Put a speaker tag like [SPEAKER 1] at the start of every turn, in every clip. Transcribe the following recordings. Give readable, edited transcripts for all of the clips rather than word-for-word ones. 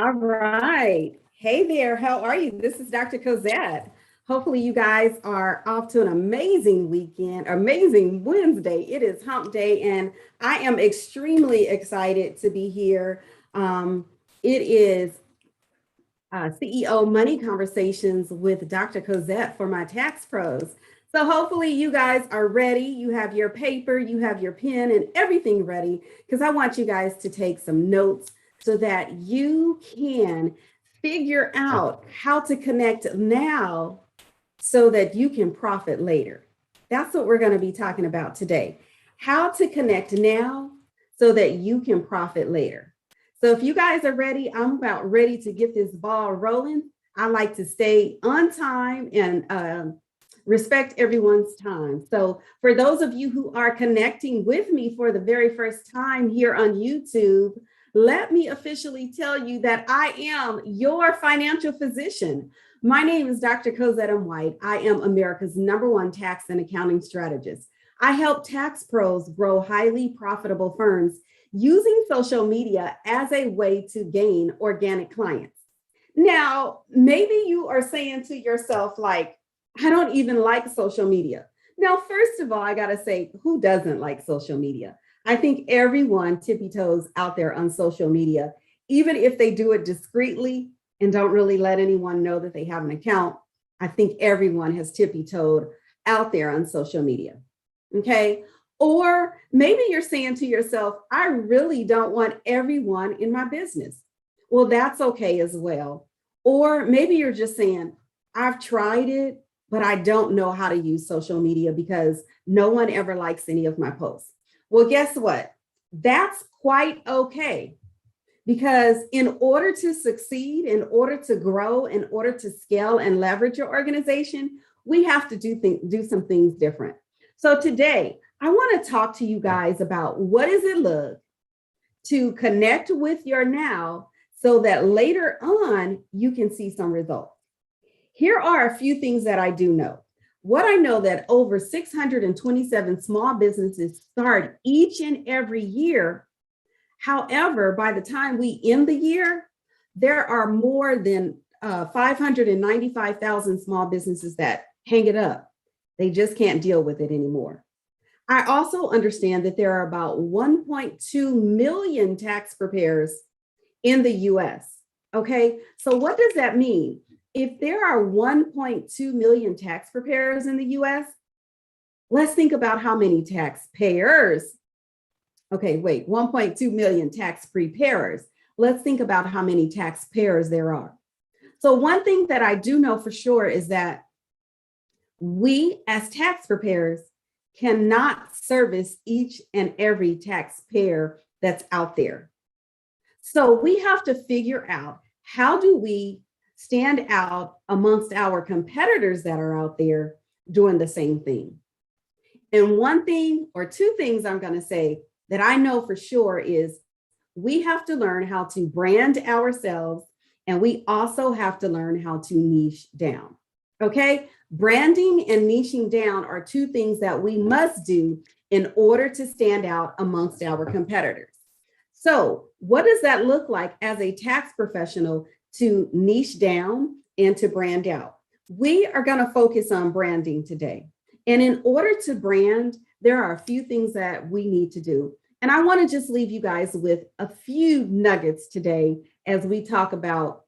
[SPEAKER 1] All right. Hey there. How are you? This is Dr. Cosette. Hopefully, you guys are off to an amazing weekend, amazing Wednesday. It is hump day, and I am extremely excited to be here. It is CEO Money Conversations with Dr. Cosette for my tax pros. So, hopefully, you guys are ready. You have your paper, you have your pen, and everything ready because I want you guys to take some notes so that you can figure out how to connect now so that you can profit later. That's what we're going to be talking about today. How to connect now so that you can profit later. So if you guys are ready, I'm about ready to get this ball rolling. I like to stay on time and respect everyone's time. So for those of you who are connecting with me for the very first time here on YouTube, let me officially tell you that I am your financial physician. My name is Dr. Cosette M. White. I am America's #1 tax and accounting strategist. I help tax pros grow highly profitable firms using social media as a way to gain organic clients. Now, maybe you are saying to yourself, like, I don't even like social media. Now, first of all, I got to say, who doesn't like social media? I think everyone tippy toes out there on social media, even if they do it discreetly and don't really let anyone know that they have an account. I think everyone has tippy toed out there on social media. Okay. Or maybe you're saying to yourself, I really don't want everyone in my business. Well, that's okay as well. Or maybe you're just saying, I've tried it, but I don't know how to use social media because no one ever likes any of my posts. Well, guess what? That's quite okay. Because in order to succeed, in order to grow, in order to scale and leverage your organization, we have to do some things different. So today, I want to talk to you guys about what does it look to connect with your now so that later on you can see some results. Here are a few things that I do know. What I know that over 627 small businesses start each and every year. However, by the time we end the year, there are more than 595,000 small businesses that hang it up. They just can't deal with it anymore. I also understand that there are about 1.2 million tax preparers in the US. Okay, so what does that mean? If there are 1.2 million tax preparers in the US, let's think about how many taxpayers. Okay, wait, 1.2 million tax preparers. Let's think about how many taxpayers there are. So one thing that I do know for sure is that we as tax preparers cannot service each and every taxpayer that's out there. So we have to figure out, how do we stand out amongst our competitors that are out there doing the same thing? And one thing or two things I'm going to say that I know for sure is we have to learn how to brand ourselves, and we also have to learn how to niche down. Okay, branding and niching down are two things that we must do in order to stand out amongst our competitors. So what does that look like as a tax professional to niche down and to brand out? We are going to focus on branding today. And in order to brand, there are a few things that we need to do. And I want to just leave you guys with a few nuggets today as we talk about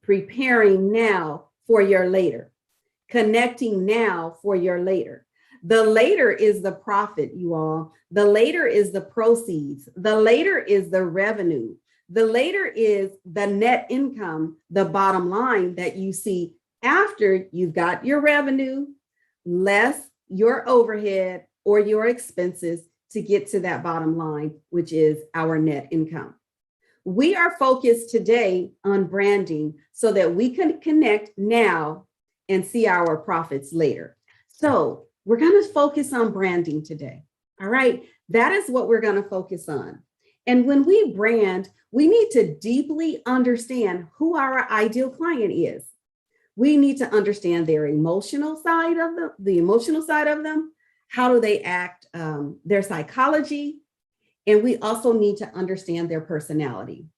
[SPEAKER 1] preparing now for your later, connecting now for your later. The later is the profit, you all. The later is the proceeds. The later is the revenue. The later is the net income, the bottom line that you see after you've got your revenue, less your overhead or your expenses to get to that bottom line, which is our net income. We are focused today on branding so that we can connect now and see our profits later. So we're going to focus on branding today. All right. That is what we're going to focus on. And when we brand, we need to deeply understand who our ideal client is. We need to understand their emotional side of them, the emotional side of them. How do they act, their psychology. And we also need to understand their personality.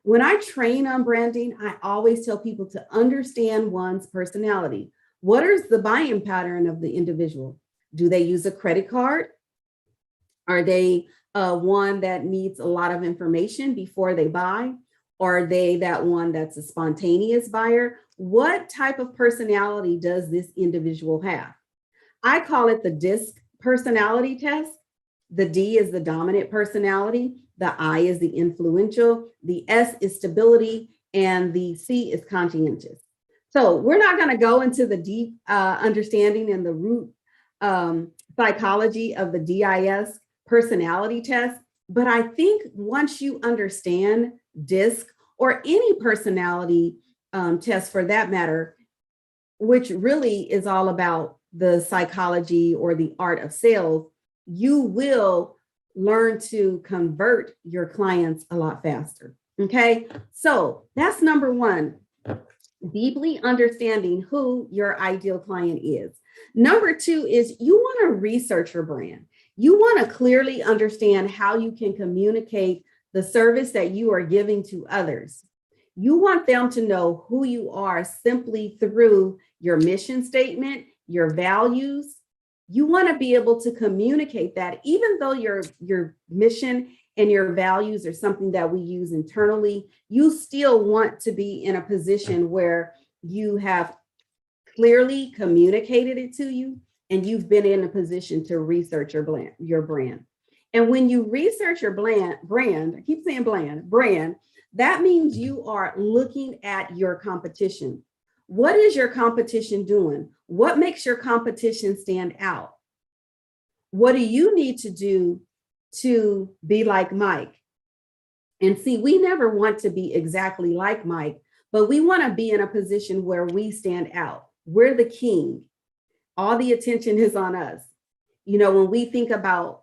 [SPEAKER 1] When I train on branding, I always tell people to understand one's personality. What is the buying pattern of the individual? Do they use a credit card? Are they one that needs a lot of information before they buy? Are they that one that's a spontaneous buyer? What type of personality does this individual have? I call it the DISC personality test. The D is the dominant personality. The I is the influential. The S is stability. And the C is conscientious. So we're not going to go into the deep understanding and the root psychology of the DIS personality test. But I think once you understand DISC or any personality test for that matter, which really is all about the psychology or the art of sales, you will learn to convert your clients a lot faster. Okay, so that's number one, deeply understanding who your ideal client is. Number two is you want to research your brand. You want to clearly understand how you can communicate the service that you are giving to others. You want them to know who you are simply through your mission statement, your values. You want to be able to communicate that, even though your mission and your values are something that we use internally, you still want to be in a position where you have clearly communicated it to you and you've been in a position to research your brand. And when you research your brand, I keep saying brand, that means you are looking at your competition. What is your competition doing? What makes your competition stand out? What do you need to do to be like Mike? And see, we never want to be exactly like Mike, but we want to be in a position where we stand out. We're the king. All the attention is on us. You know, when we think about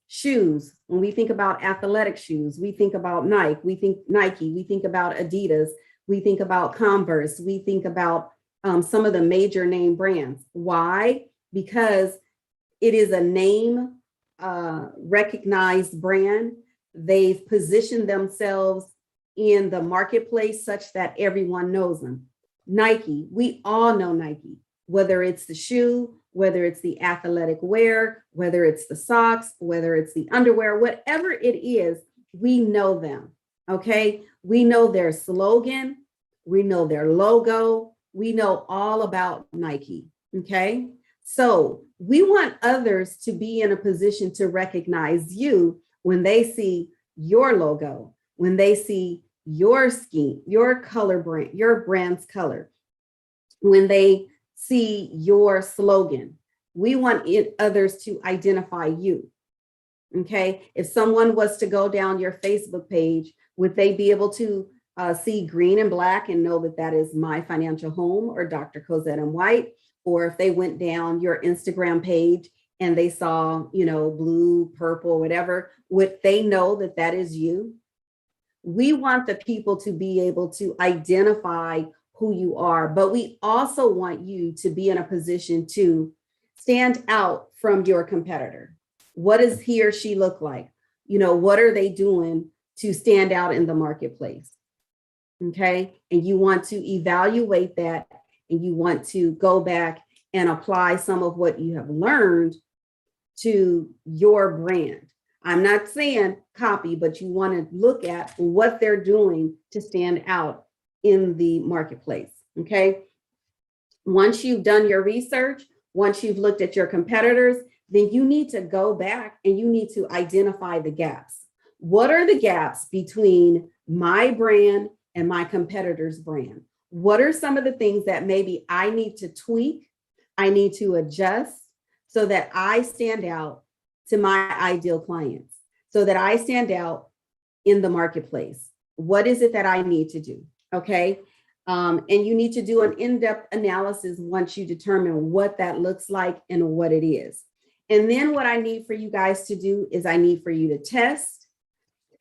[SPEAKER 1] shoes, when we think about athletic shoes, we think about Nike, we think about Adidas, we think about Converse, we think about some of the major name brands. Why? Because it is a name recognized brand. They've positioned themselves in the marketplace such that everyone knows them. Nike, we all know Nike, whether it's the shoe, whether it's the athletic wear, whether it's the socks, whether it's the underwear, whatever it is, we know them, okay? We know their slogan, we know their logo, we know all about Nike, okay? So we want others to be in a position to recognize you when they see your logo, when they see your scheme, your color brand, your brand's color, when they see your slogan. We want others to identify you. Okay. If someone was to go down your Facebook page, would they be able to see green and black and know that that is My Financial Home or Dr. Cosette M. White? Or if they went down your Instagram page and they saw, you know, blue, purple, whatever, would they know that that is you? We want the people to be able to identify who you are, but we also want you to be in a position to stand out from your competitor. What does he or she look like? You know, what are they doing to stand out in the marketplace? Okay. And you want to evaluate that, and you want to go back and apply some of what you have learned to your brand. I'm not saying copy, but you want to look at what they're doing to stand out in the marketplace. Okay. Once you've done your research, once you've looked at your competitors, then you need to go back and you need to identify the gaps. What are the gaps between my brand and my competitor's brand? What are some of the things that maybe I need to tweak, I need to adjust so that I stand out to my ideal clients, so that I stand out in the marketplace? What is it that I need to do? Okay. And you need to do an in-depth analysis once you determine what that looks like and what it is. And then what I need for you guys to do is I need for you to test,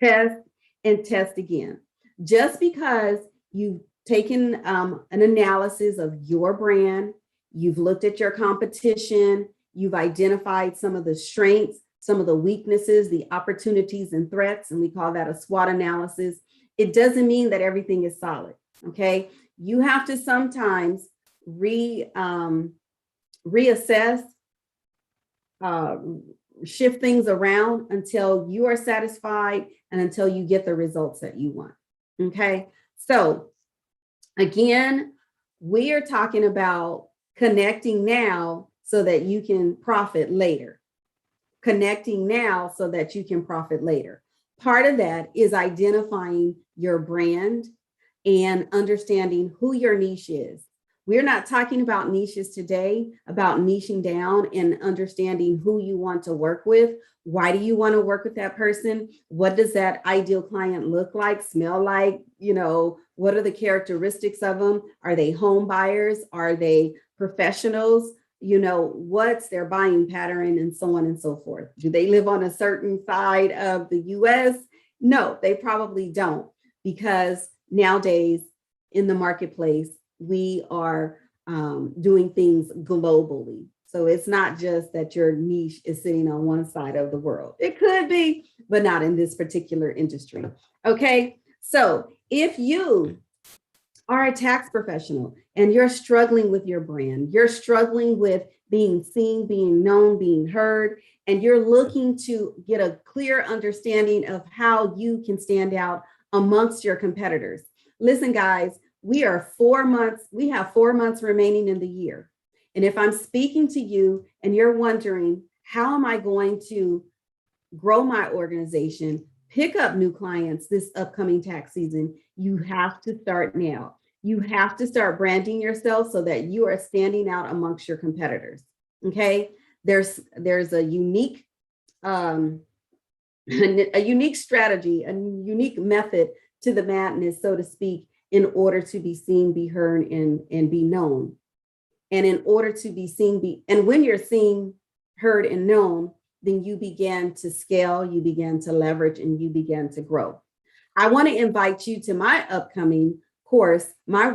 [SPEAKER 1] and test again. Just because you've taken an analysis of your brand, you've looked at your competition, you've identified some of the strengths, some of the weaknesses, the opportunities and threats, and we call that a SWOT analysis. it doesn't mean that everything is solid. Okay. You have to sometimes reassess, uh, shift things around until you are satisfied and until you get the results that you want. Okay. So again, we are talking about connecting now so that you can profit later. Connecting now so that you can profit later. Part of that is identifying your brand and understanding who your niche is. We're not talking about niches today, about niching down and understanding who you want to work with. Why do you want to work with that person? What does that ideal client look like, smell like? What are the characteristics of them? Are they home buyers? Are they professionals? What's their buying pattern, and so on and so forth. Do they live on a certain side of the US? No, they probably don't, because nowadays in the marketplace, we are doing things globally. So it's not just that your niche is sitting on one side of the world. It could be, but not in this particular industry. Okay, so if you are a tax professional and you're struggling with your brand, you're struggling with being seen, being known, being heard, and you're looking to get a clear understanding of how you can stand out amongst your competitors. Listen, guys, we have 4 months remaining in the year. And if I'm speaking to you and you're wondering, how am I going to grow my organization, pick up new clients this upcoming tax season, you have to start now. You have to start branding yourself so that you are standing out amongst your competitors. Okay, there's a unique strategy, a unique method to the madness, so to speak, in order to be seen, be heard, and be known. And in order to be seen, and when you're seen, heard, and known, then you begin to scale, you begin to leverage, and you begin to grow. I want to invite you to my upcoming course, my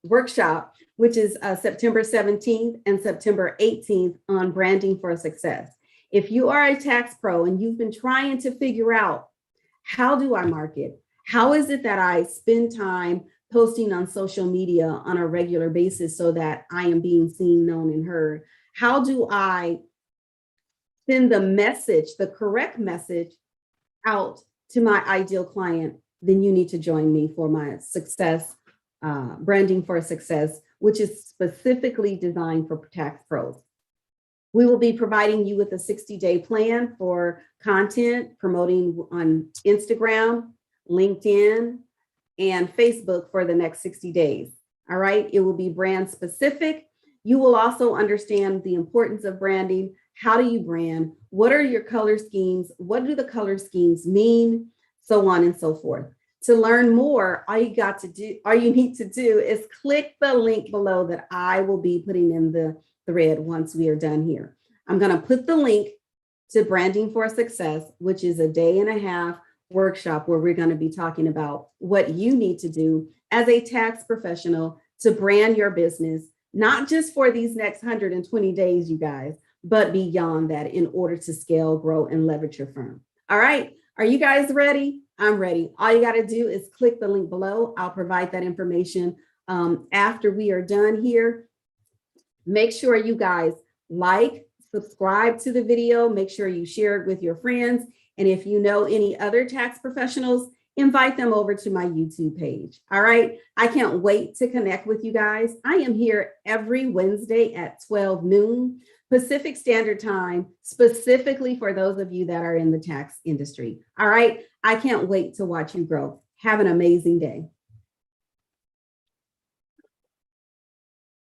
[SPEAKER 1] workshop, which is September 17th and September 18th on branding for success. If you are a tax pro and you've been trying to figure out, how do I market? How is it that I spend time posting on social media on a regular basis so that I am being seen, known, and heard? How do I send the correct message out to my ideal client? Then you need to join me for my success, branding for success, which is specifically designed for tax pros. We will be providing you with a 60-day plan for content promoting on Instagram, LinkedIn, and Facebook for the next 60 days. All right, it will be brand specific. You will also understand the importance of branding. How do you brand? What are your color schemes? What do the color schemes mean? So on and so forth. To learn more, all you need to do is click the link below that I will be putting in the thread once we are done here. I'm going to put the link to Branding for Success, which is a 1.5 day workshop where we're going to be talking about what you need to do as a tax professional to brand your business, not just for these next 120 days, you guys, but beyond that, in order to scale, grow, and leverage your firm. All right. Are you guys ready? I'm ready. All you got to do is click the link below. I'll provide that information after we are done here. Make sure you guys like, subscribe to the video. Make sure you share it with your friends. And if you know any other tax professionals, invite them over to my YouTube page. All right. I can't wait to connect with you guys. I am here every Wednesday at 12 noon Pacific Standard Time, specifically for those of you that are in the tax industry. All right. I can't wait to watch you grow. Have an amazing day.